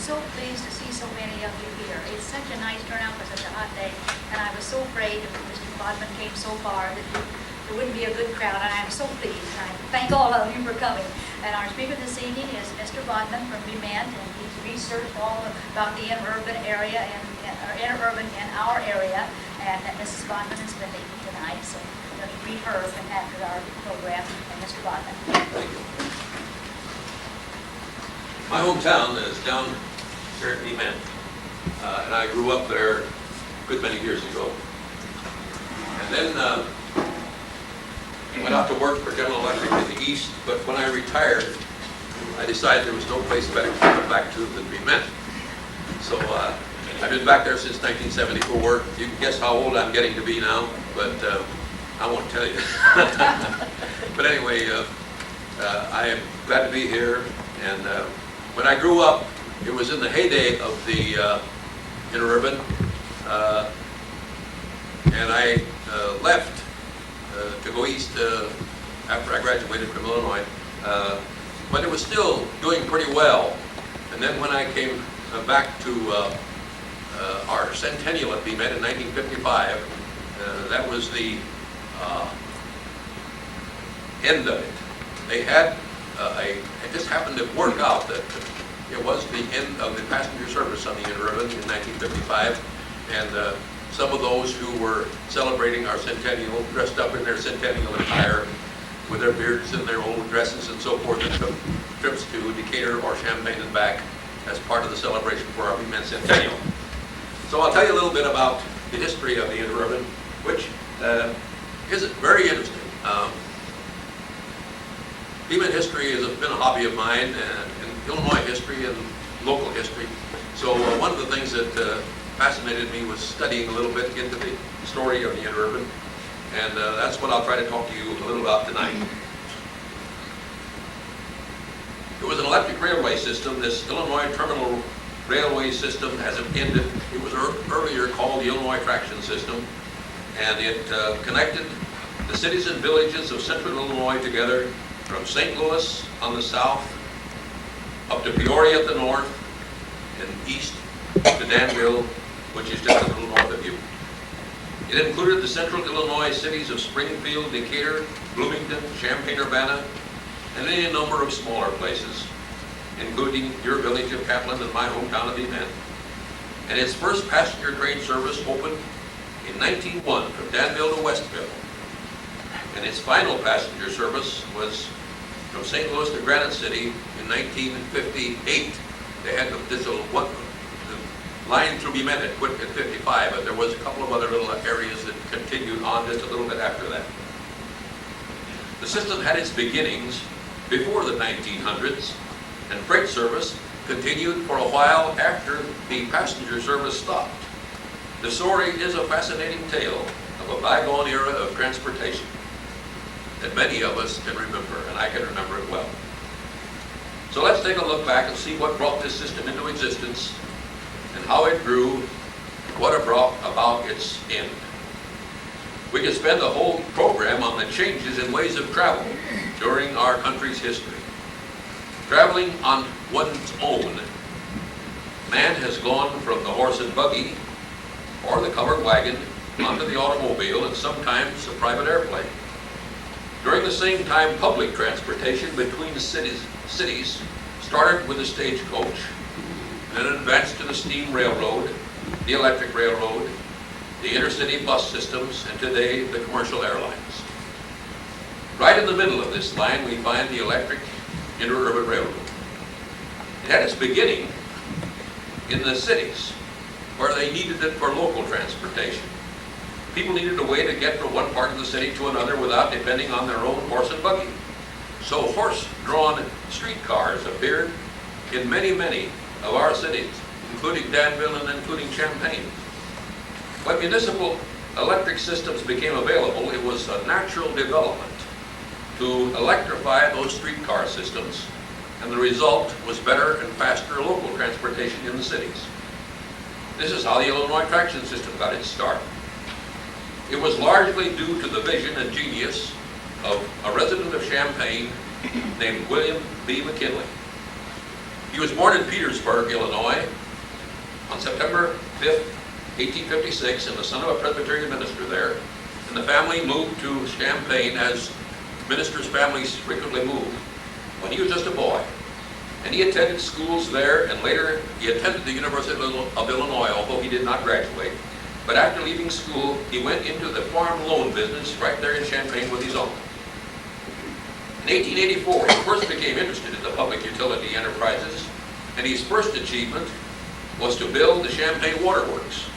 so pleased to see so many of you here. It's such a nice turnout for such a hot day, and I was so afraid if Mr. Bodman came so far that there wouldn't be a good crowd, and I'm so pleased. And I thank all of you for coming. And our speaker this evening is Mr. Bodman from Bodman, and he's researched all about the interurban area or interurban in our area, and that Mrs. Bodman is with me tonight, so we're going to meet her after our program. And Mr. Bodman. Thank you. My hometown is down here at Bodman, and I grew up there a good many years ago. And then went out to work for General Electric in the East, but when I retired, I decided there was no place better to come back to than Bodman. So I've been back there since 1974. You can guess how old I'm getting to be now, but I won't tell you. But anyway, I am glad to be here. And when I grew up, it was in the heyday of the interurban, and I left to go east after I graduated from Illinois, but it was still doing pretty well. And then when I came back to our centennial at Bodman in 1955, that was the end of it. They had it just happened to work out that it was the end of the passenger service on the interurban in 1955, and some of those who were celebrating our centennial dressed up in their centennial attire with their beards and their old dresses and so forth, and took trips to Decatur or Champaign and back as part of the celebration for our Bodman centennial. So I'll tell you a little bit about the history of the interurban, which is very interesting. Bodman history has been a hobby of mine, and Illinois history and local history. So one of the things that fascinated me was studying a little bit into the story of the interurban, and that's what I'll try to talk to you a little about tonight. It was an electric railway system. This Illinois Terminal Railway System hasn't ended. It was earlier called the Illinois Traction System, and it connected the cities and villages of central Illinois together from St. Louis on the south, up to Peoria at the north, and east to Danville, which is just a little north of you. It included the central Illinois cities of Springfield, Decatur, Bloomington, Champaign-Urbana, and any number of smaller places, including your village of Catlin and my hometown of Bodman. And its first passenger train service opened in 1901 from Danville to Westville. And its final passenger service was from St. Louis to Granite City in 1958. They had this little line through Bodman had quit at 55, but there was a couple of other little areas that continued on just a little bit after that. The system had its beginnings before the 1900s, and freight service continued for a while after the passenger service stopped. The story is a fascinating tale of a bygone era of transportation that many of us can remember, and I can remember it well. So let's take a look back and see what brought this system into existence and how it grew, what it brought about its end. We could spend a whole program on the changes in ways of travel during our country's history. Traveling on one's own, man has gone from the horse and buggy or the covered wagon onto the automobile and sometimes a private airplane. During the same time, public transportation between cities started with the stagecoach, then advanced to the steam railroad, the electric railroad, the intercity bus systems, and today the commercial airlines. Right in the middle of this line we find the electric interurban railroad. It had its beginning in the cities where they needed it for local transportation. People needed a way to get from one part of the city to another without depending on their own horse and buggy. So horse-drawn streetcars appeared in many, many of our cities, including Danville and including Champaign. When municipal electric systems became available, it was a natural development to electrify those streetcar systems, and the result was better and faster local transportation in the cities. This is how the Illinois Traction System got its start. It was largely due to the vision and genius of a resident of Champaign named William B. McKinley. He was born in Petersburg, Illinois, on September 5th, 1856, and the son of a Presbyterian minister there. And the family moved to Champaign, as ministers' families frequently moved, when he was just a boy. And he attended schools there, and later he attended the University of Illinois, although he did not graduate. But after leaving school, he went into the farm loan business right there in Champaign with his uncle. In 1884, he first became interested in the public utility enterprises, and his first achievement was to build the Champaign Waterworks.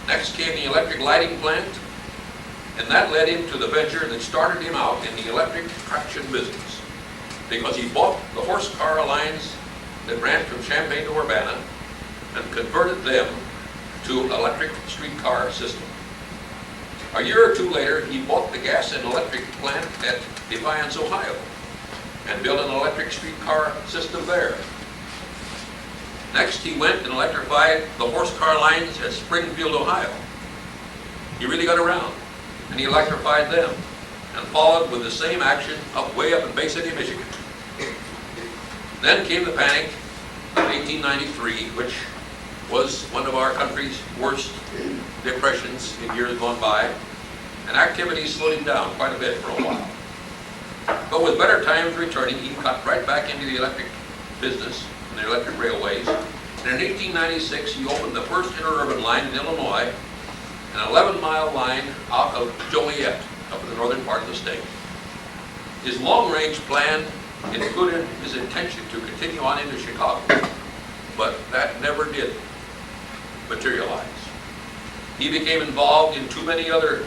Next came the electric lighting plant, and that led him to the venture that started him out in the electric traction business, because he bought the horse car lines that ran from Champaign to Urbana and converted them to electric streetcar system. A year or two later, he bought the gas and electric plant at Defiance, Ohio, and built an electric streetcar system there. Next, he went and electrified the horse car lines at Springfield, Ohio. He really got around, and he electrified them, and followed with the same action way up in Bay City, Michigan. Then came the panic of 1893, which was one of our country's worst depressions in years gone by, and activity slowed him down quite a bit for a while. But with better times returning, he got right back into the electric business and the electric railways. And in 1896, he opened the first interurban line in Illinois, an 11-mile line out of Joliet, up in the northern part of the state. His long-range plan included his intention to continue on into Chicago, but that never did materialize. He became involved in too many other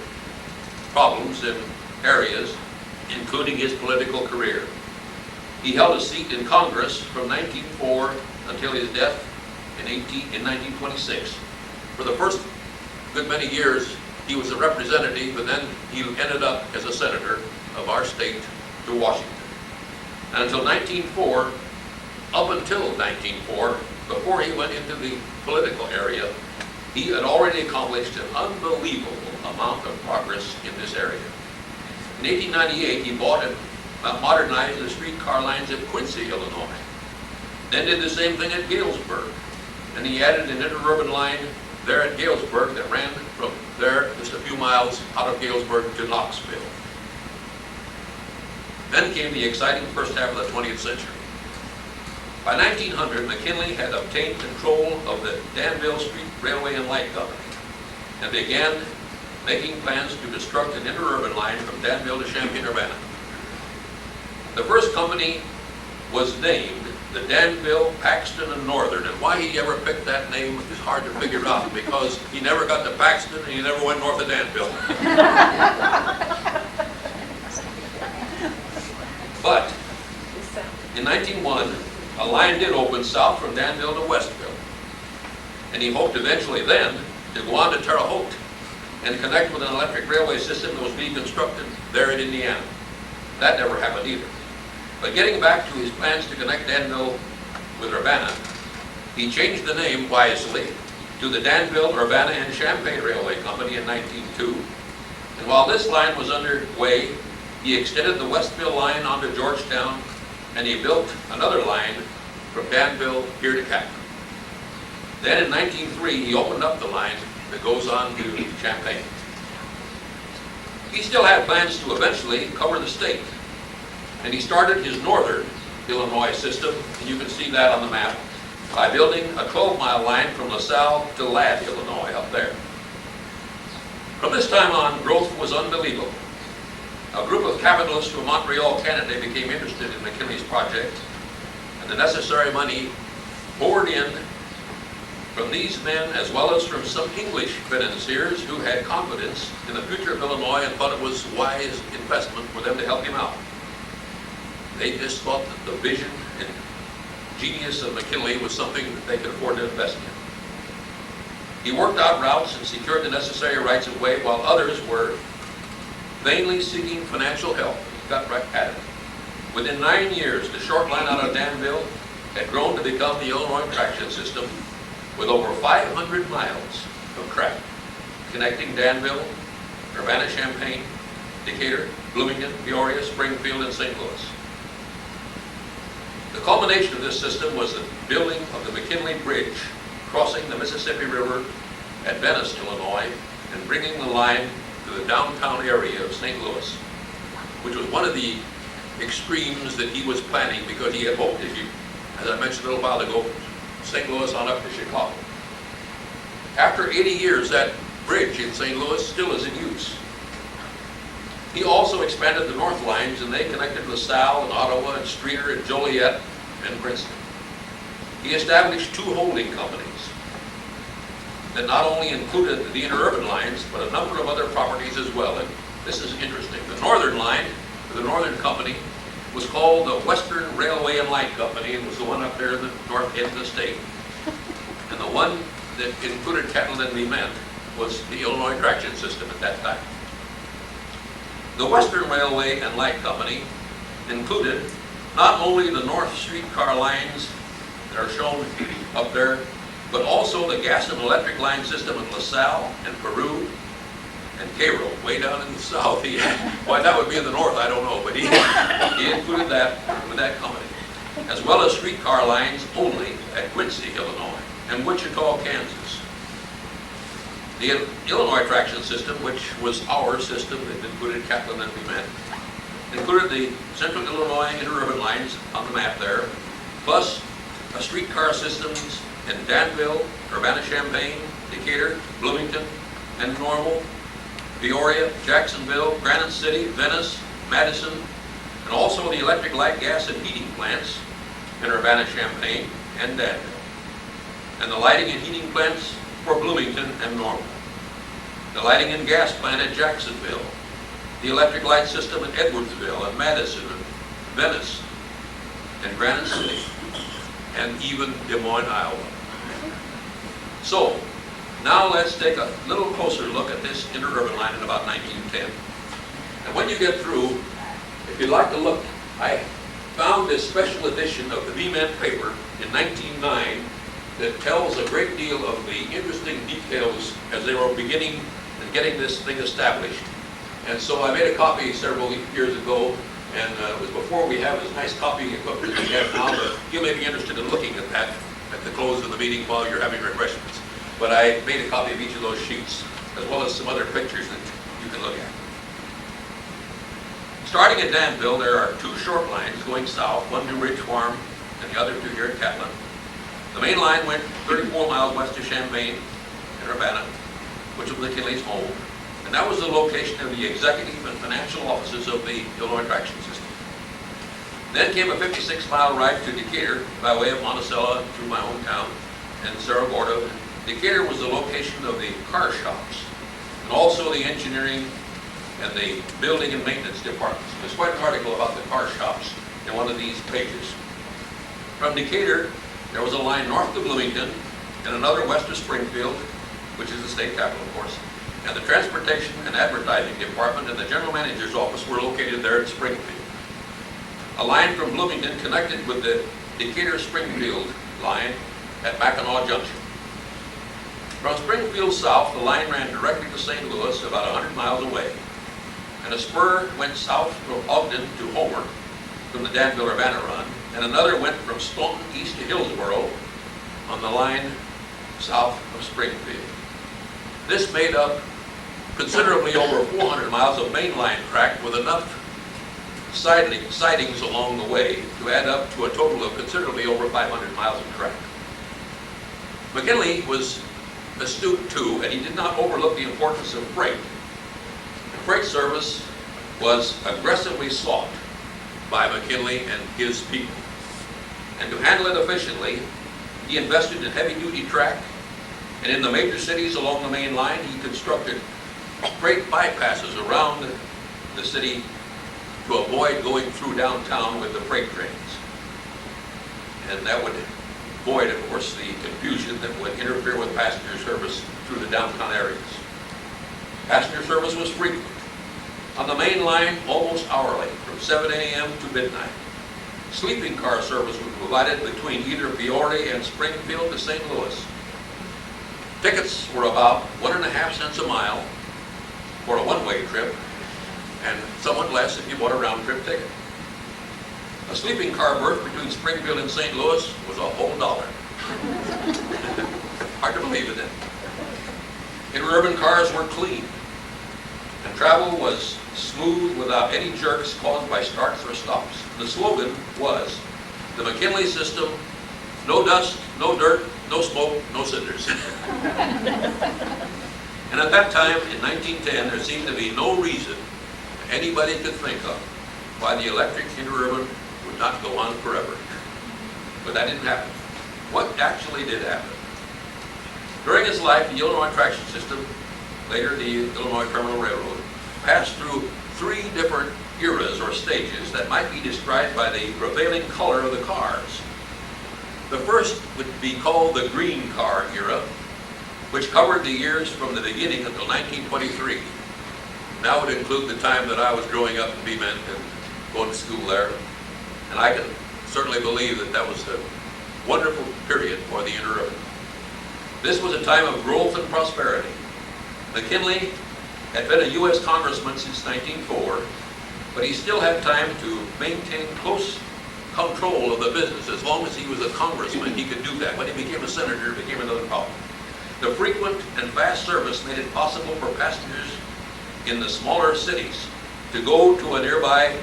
problems and areas, including his political career. He held a seat in Congress from 1904 until his death in 1926. For the first good many years, he was a representative, and then he ended up as a senator of our state to Washington. And until 1904, up until 1904, before he went into the political area, he had already accomplished an unbelievable amount of progress in this area. In 1898, he bought and modernized the streetcar lines at Quincy, Illinois. Then did the same thing at Galesburg. And he added an interurban line there at Galesburg that ran from there just a few miles out of Galesburg to Knoxville. Then came the exciting first half of the 20th century. By 1900, McKinley had obtained control of the Danville Street Railway and Light Company and began making plans to construct an interurban line from Danville to Champaign, Urbana. The first company was named the Danville, Paxton, and Northern, and why he ever picked that name is hard to figure out, because he never got to Paxton and he never went north of Danville. But in 1901, a line did open south from Danville to Westville, and he hoped eventually then to go on to Terre Haute and connect with an electric railway system that was being constructed there in Indiana. That never happened either. But getting back to his plans to connect Danville with Urbana, he changed the name wisely to the Danville, Urbana, and Champaign Railway Company in 1902. And while this line was underway, he extended the Westville line onto Georgetown, and he built another line from Danville here to Catlin. Then in 1903, he opened up the line that goes on to Champaign. He still had plans to eventually cover the state, and he started his northern Illinois system, and you can see that on the map, by building a 12-mile line from LaSalle to Ladd, Illinois, up there. From this time on, growth was unbelievable. A group of capitalists from Montreal, Canada became interested in McKinley's project, and the necessary money poured in from these men, as well as from some English financiers who had confidence in the future of Illinois and thought it was wise investment for them to help him out. They just thought that the vision and genius of McKinley was something that they could afford to invest in. He worked out routes and secured the necessary rights of way, while others were vainly seeking financial help. He got right at it. Within 9 years, the short line out of Danville had grown to become the Interurban Traction System, with over 500 miles of track connecting Danville, Urbana-Champaign, Decatur, Bloomington, Peoria, Springfield, and St. Louis. The culmination of this system was the building of the McKinley Bridge, crossing the Mississippi River at Venice, Illinois, and bringing the line to the downtown area of St. Louis, which was one of the extremes that he was planning, because he had hoped, as I mentioned a little while ago, St. Louis on up to Chicago. After 80 years, that bridge in St. Louis still is in use. He also expanded the north lines, and they connected LaSalle and Ottawa and Streator and Joliet and Princeton. He established 2 holding companies that not only included the interurban lines, but a number of other properties as well. And this is interesting. The northern line, the northern company, was called the Western Railway and Light Company, and was the one up there in the north end of the state. And the one that included Catlin and Bodman was the Illinois Traction System at that time. The Western Railway and Light Company included not only the north streetcar lines that are shown up there, but also the gas and electric line system in LaSalle and Peru and Cairo, way down in the south. Why that would be in the north, I don't know, but he included that with that company, as well as streetcar lines only at Quincy, Illinois, and Wichita, Kansas. The Illinois Traction System, which was our system that included Catlin and Bodman, included the Central Illinois interurban lines on the map there, plus a streetcar systems in Danville, Urbana-Champaign, Decatur, Bloomington, and Normal, Peoria, Jacksonville, Granite City, Venice, Madison, and also the electric, light, gas, and heating plants in Urbana-Champaign and Danville, and the lighting and heating plants for Bloomington and Normal, the lighting and gas plant at Jacksonville, the electric light system in Edwardsville and Madison and Venice and Granite City, and even Des Moines, Iowa. So, now let's take a little closer look at this interurban line in about 1910. And when you get through, if you'd like to look, I found this special edition of the Bodman paper in 1909 that tells a great deal of the interesting details as they were beginning and getting this thing established. And so I made a copy several years ago, and it was before we have this nice copying equipment that we have now, but you may be interested in looking at that at the close of the meeting while you're having refreshments. But I made a copy of each of those sheets, as well as some other pictures that you can look at. Starting at Danville, there are 2 short lines going south, one to Ridge Farm and the other to here at Catlin. The main line went 34 miles west of Champaign in Urbana, which was McKinley's home, and that was the location of the executive and financial offices of the Illinois Traction System. Then came a 56-mile ride to Decatur by way of Monticello through my hometown and Cerro Gordo. Decatur was the location of the car shops, and also the engineering and the building and maintenance departments. There's quite an article about the car shops in one of these pages. From Decatur, there was a line north to Bloomington and another west of Springfield, which is the state capital, of course, and the transportation and advertising department and the general manager's office were located there at Springfield. A line from Bloomington connected with the Decatur-Springfield line at Mackinac Junction. From Springfield south, the line ran directly to St. Louis, about 100 miles away, and a spur went south from Ogden to Homer from the Danville-Urbana run, and another went from Staunton east to Hillsboro on the line south of Springfield. This made up considerably over 400 miles of mainline track with enough sidings along the way to add up to a total of considerably over 500 miles of track. McKinley was astute too, and he did not overlook the importance of freight. The freight service was aggressively sought by McKinley and his people. And to handle it efficiently, he invested in heavy-duty track, and in the major cities along the main line, he constructed freight bypasses around the city to avoid going through downtown with the freight trains. And that would avoid, of course, the confusion that would interfere with passenger service through the downtown areas. Passenger service was frequent. On the main line, almost hourly, from 7 a.m. to midnight. Sleeping car service was provided between either Peoria and Springfield to St. Louis. Tickets were about 1.5 cents a mile for a one-way trip, and somewhat less if you bought a round-trip ticket. A sleeping car berth between Springfield and St. Louis was a whole $1. Hard to believe, isn't it? Interurban cars were clean, and travel was smooth without any jerks caused by starts or stops. The slogan was, the McKinley system, no dust, no dirt, no smoke, no cinders. And at that time, in 1910, there seemed to be no reason anybody could think of why the electric Interurban would not go on forever. But that didn't happen. What actually did happen? During its life, the Illinois Traction System, later the Illinois Terminal Railroad, passed through 3 different eras or stages that might be described by the prevailing color of the cars. The first would be called the green car era, which covered the years from the beginning until 1923. That would include the time that I was growing up in Bodman and going to school there. And I can certainly believe that that was a wonderful period for the Interurban. This was a time of growth and prosperity. McKinley had been a U.S. congressman since 1904, but he still had time to maintain close control of the business. As long as he was a congressman, he could do that. When he became a senator, it became another problem. The frequent and fast service made it possible for passengers in the smaller cities to go to a nearby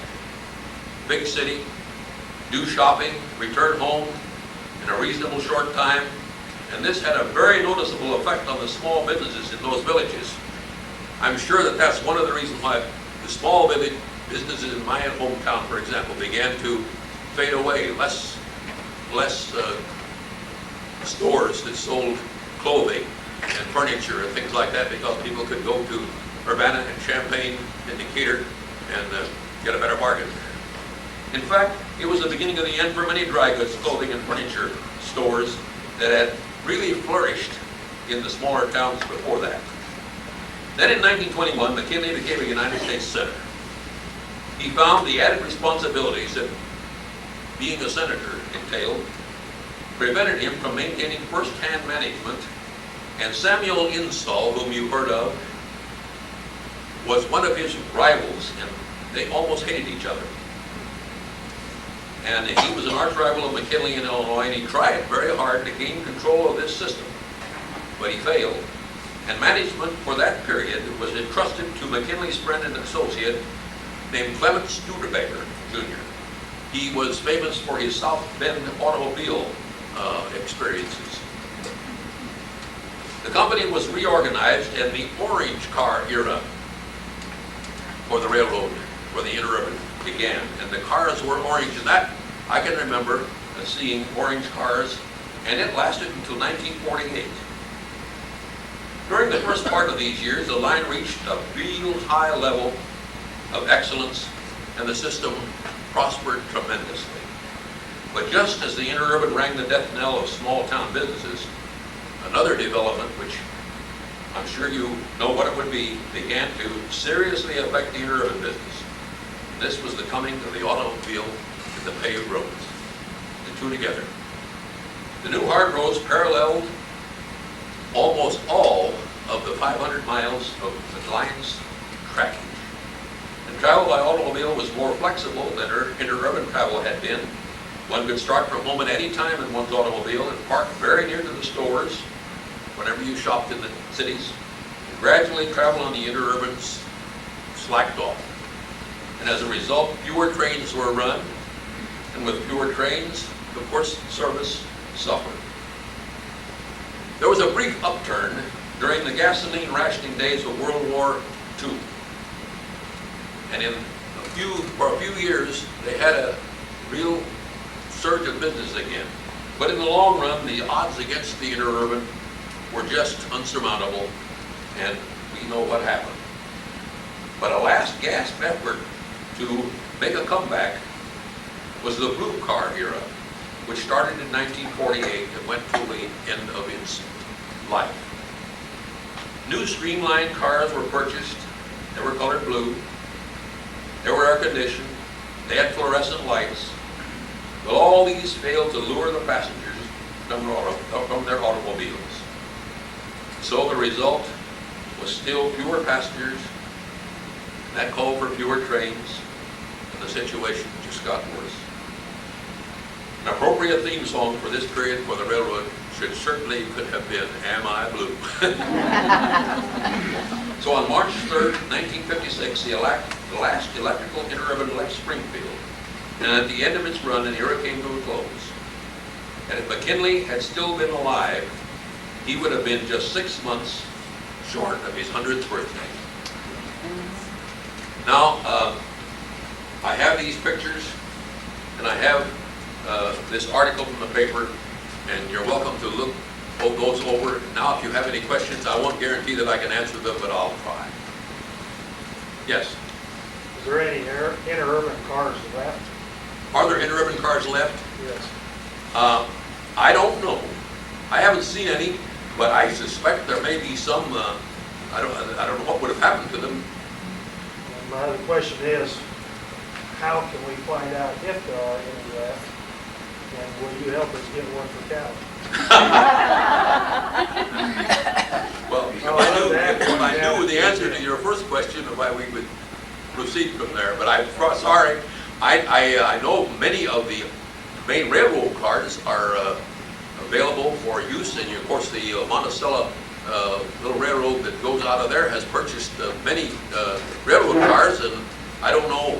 big city, do shopping, return home in a reasonable short time, and this had a very noticeable effect on the small businesses in those villages. I'm sure that that's one of the reasons why the small village businesses in my hometown, for example, began to fade away. Less stores that sold clothing and furniture and things like that, because people could go to Urbana and Champaign and Decatur and get a better bargain. In fact, it was the beginning of the end for many dry goods, clothing, and furniture stores that had really flourished in the smaller towns before that. Then in 1921, McKinley became a United States Senator. He found the added responsibilities that being a senator entailed prevented him from maintaining first-hand management, and Samuel Insull, whom you've heard of, was one of his rivals, and they almost hated each other. And he was an arch rival of McKinley in Illinois, and he tried very hard to gain control of this system, but he failed. And management for that period was entrusted to McKinley's friend and associate named Clement Studebaker, Jr. He was famous for his South Bend automobile experiences. The company was reorganized, and the orange car era for the railroad, where the Interurban began, and the cars were orange, and that I can remember seeing orange cars, and it lasted until 1948. During the first part of these years, the line reached a real high level of excellence, and the system prospered tremendously. But just as the Interurban rang the death knell of small-town businesses, another development, which I'm sure you know what it would be, began to seriously affect the Interurban business. This was the coming of the automobile and the paved roads, the two together. The new hard roads paralleled almost all of the 500 miles of the line's trackage. And travel by automobile was more flexible than interurban travel had been. One could start from home at any time in one's automobile and park very near to the stores whenever you shopped in the cities. And gradually travel on the interurbans slacked off. And as a result, fewer trains were run, and with fewer trains, of course, service suffered. There was a brief upturn during the gasoline rationing days of World War II. And for a few years, they had a real surge of business again. But in the long run, the odds against the Interurban were just unsurmountable, and we know what happened. But a last gasp effort to make a comeback was the blue car era, which started in 1948 and went to the end of its life. New streamlined cars were purchased. They were colored blue. They were air-conditioned. They had fluorescent lights. But all these failed to lure the passengers from their automobiles. So the result was still fewer passengers, and that called for fewer trains, and the situation just got worse. An appropriate theme song for this period for the railroad certainly could have been Am I Blue? So on March 3rd, 1956, the last electrical interurban left Springfield. And at the end of its run, an era came to a close. And if McKinley had still been alive, he would have been just 6 months short of his 100th birthday. Now, I have these pictures, and I have this article from the paper, and you're welcome to look those over. Now, if you have any questions, I won't guarantee that I can answer them, but I'll try. Yes? Is there any interurban cars left? Are there interurban cars left? Yes. I don't know. I haven't seen any, but I suspect there may be some. I don't know what would have happened to them. And my other question is, how can we find out if there are any left? And will you help us get one for Catlin? Well, if I knew the answer to your first question, why we would proceed from there. But I'm sorry. I know many of the main railroad cars are available for use, and of course the Monticello little railroad that goes out of there has purchased many railroad cars, and I don't know,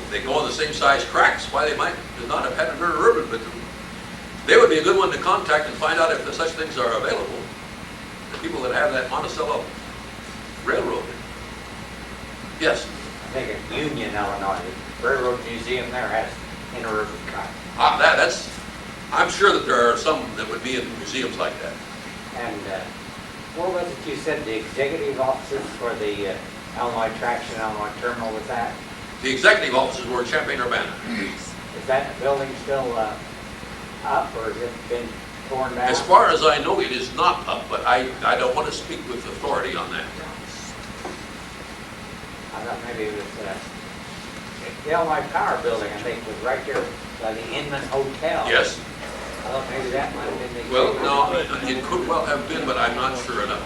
they go on the same size tracks, why they might not have had an interurban, but they would be a good one to contact and find out if such things are available. The people that have that Monticello railroad. Yes? I think in Union, Illinois, the Railroad Museum there has interurban cars. I'm sure that there are some that would be in museums like that. And what was it you said, the executive offices for the Illinois Traction, Illinois Terminal was that? The executive offices were in Champaign-Urbana. Is that building still up, or has it been torn down? As far as I know, it is not up, but I don't want to speak with authority on that. I thought maybe it was the Illinois Power Building, I think, was right there by the Inman Hotel. Yes. I thought maybe that might have been the... Well, no, it could well have been, but I'm not sure enough.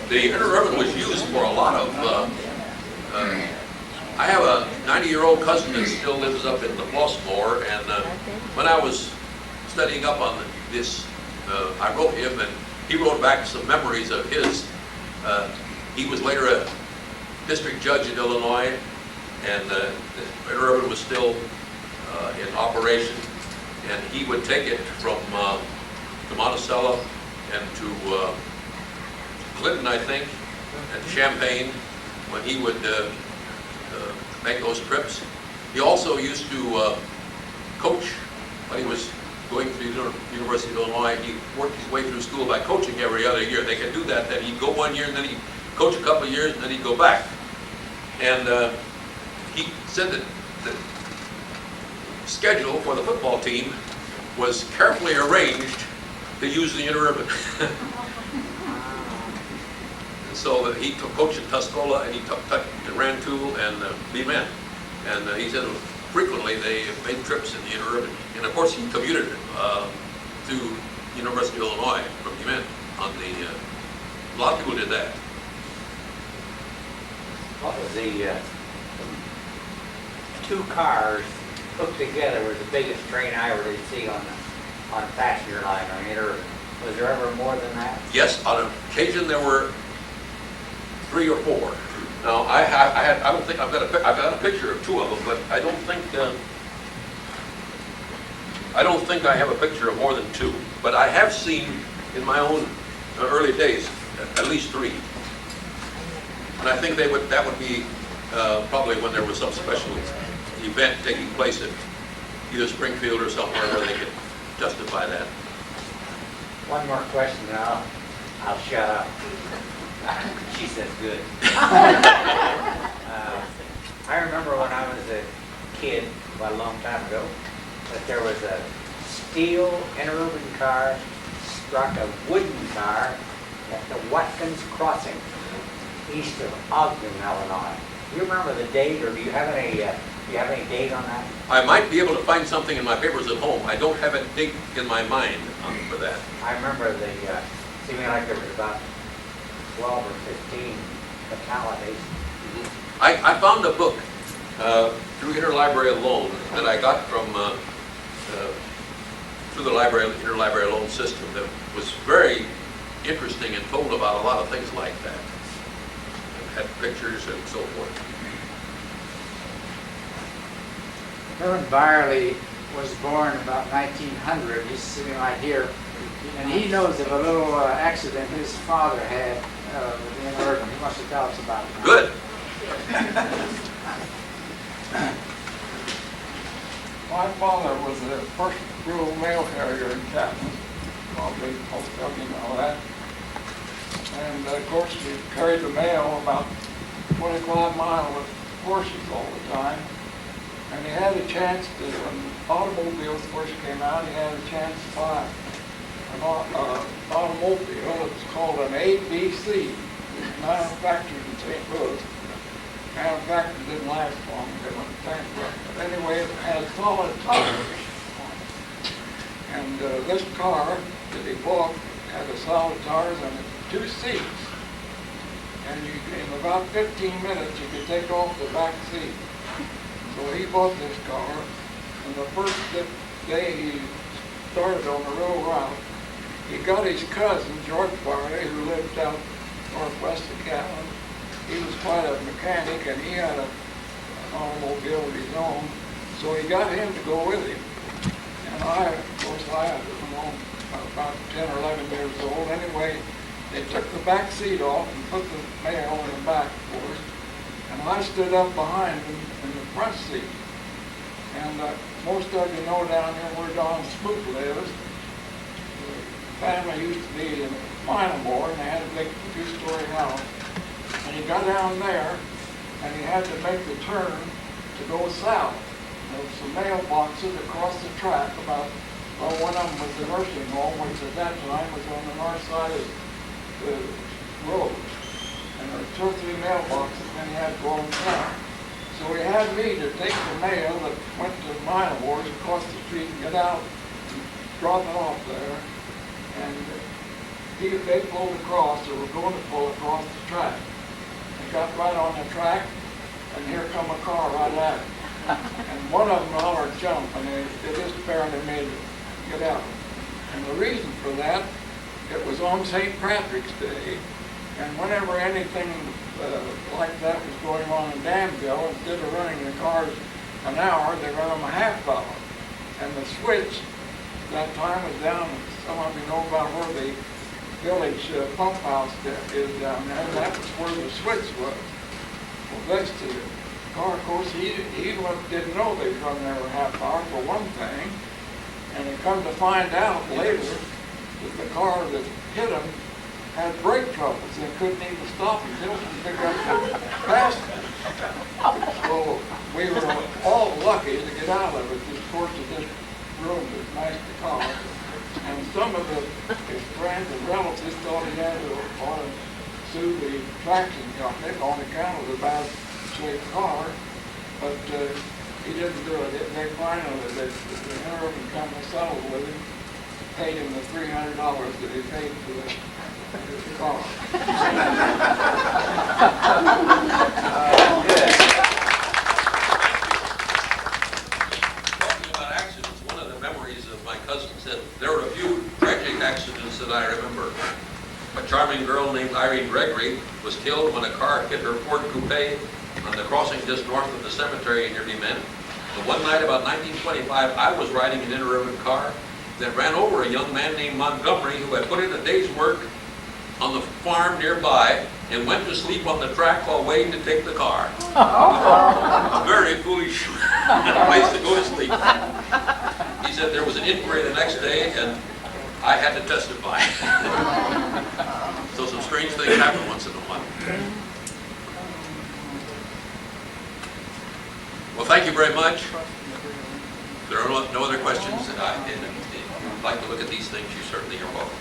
The interurban was used for a lot of... I have a 90-year-old cousin that still lives up in the Flossmoor, and when I was studying up on this, I wrote him, and he wrote back some memories of his. He was later a district judge in Illinois, and the interurban was still in operation, and he would take it from to Monticello and to Clinton, I think, and Champaign when he would make those trips. He also used to coach when he was going through the University of Illinois. He worked his way through school by coaching every other year. They could do that. Then he'd go 1 year, and then he'd coach a couple of years, and then he'd go back. And he said that the schedule for the football team was carefully arranged to use the interurban. And so he coached at Tuscola, and he ran Rantoul and Bodman. And he said frequently they made trips in the interurban. And of course he commuted to University of Illinois from Bodman on the, a lot of people did that. What was the two cars hooked together was the biggest train I ever did see on a passenger line on interurban. Was there ever more than that? Yes, on occasion there were 3 or 4. Now I don't think I've got a picture of 2 of them, but I don't think I have a picture of more than 2. But I have seen in my own early days at least 3. And I think that would be probably when there was some special event taking place at either Springfield or somewhere where they could justify that. One more question, and I'll shut up. She says good. I remember when I was a kid, about a long time ago, that there was a steel interurban car struck a wooden car at the Watkins Crossing, east of Ogden, Illinois. Do you remember the date, or do you have any date on that? I might be able to find something in my papers at home. I don't have a date in my mind for that. I remember seeming like there was about 12 or 15 fatalities. I found a book through interlibrary loan that I got from through the interlibrary loan system that was very interesting and told about a lot of things like that. And had pictures and so forth. Herman Byerly was born about 1900. He's sitting right here. And he knows of a little accident his father had with the Interurban. He wants to tell us about it. Good. My father was the first rural mail carrier in Catlin, probably most of you know that. And of course we carried the mail about 25 miles with horses all the time. And he had a chance to, when automobiles first came out, he had a chance to buy an automobile. It was called an ABC. It was manufactured in St. Louis. Manufactured didn't last long. They went bankrupt. But anyway, it had solid tires. And this car that he bought had the solid tires and 2 seats. And in about 15 minutes, you could take off the back seat. So he bought this car, and the first day he started on the rural route, he got his cousin, George Barley, who lived out northwest of Catlin. He was quite a mechanic, and he had an automobile of his own, so he got him to go with him. And I, of course, I was about 10 or 11 years old. Anyway, they took the back seat off and put the mail in the back for us. And I stood up behind him in the front seat. And most of you know down here where Don Spook lives, the family used to be in Minamore, and they had a big 2-story house. And he got down there, and he had to make the turn to go south. There were some mailboxes across the track about, well, one of them was the nursing home, which at that time was on the north side of the road. And there were 2 or 3 mailboxes, and he had to go on south. So he had me to take the mail that went to Minamore across the street and get out and drop it off there. And they pulled across, or were going to pull across the track. They got right on the track, and here come a car right at it. And one of them hollered jump, and they just barely made it get out. And the reason for that, it was on St. Patrick's Day, and whenever anything like that was going on in Danville, instead of running the cars an hour, they run them a half hour. And the switch that time was down, some of you know about where the village pump house is down there, and that was where the switch was. Well, this car, of course, he didn't know they'd run there a half hour for one thing, and he come to find out later that the car that hit him had brake troubles. They couldn't even stop until he picked up the passenger. So we were all lucky to get out of it. Of course, this room was nice to call. And some of his friends and relatives thought he had to sue the traction company on account of the bad shaped car, but he didn't do it. They finally, the Interurban company settled with him, paid him the $300 that he paid for the car. Talking about accidents, one of the memories of my cousin said there were a few tragic accidents that I remember. A charming girl named Irene Gregory was killed when a car hit her Ford Coupe on the crossing just north of the cemetery in Nearby Men. And one night about 1925, I was riding an Interurban car that ran over a young man named Montgomery who had put in a day's work on the farm nearby and went to sleep on the track while waiting to take the car. A very foolish place to go to sleep. He said there was an inquiry the next day and I had to testify. So some strange things happen once in a while. Well, thank you very much. If there are no other questions, and if you'd like to look at these things, you certainly are welcome.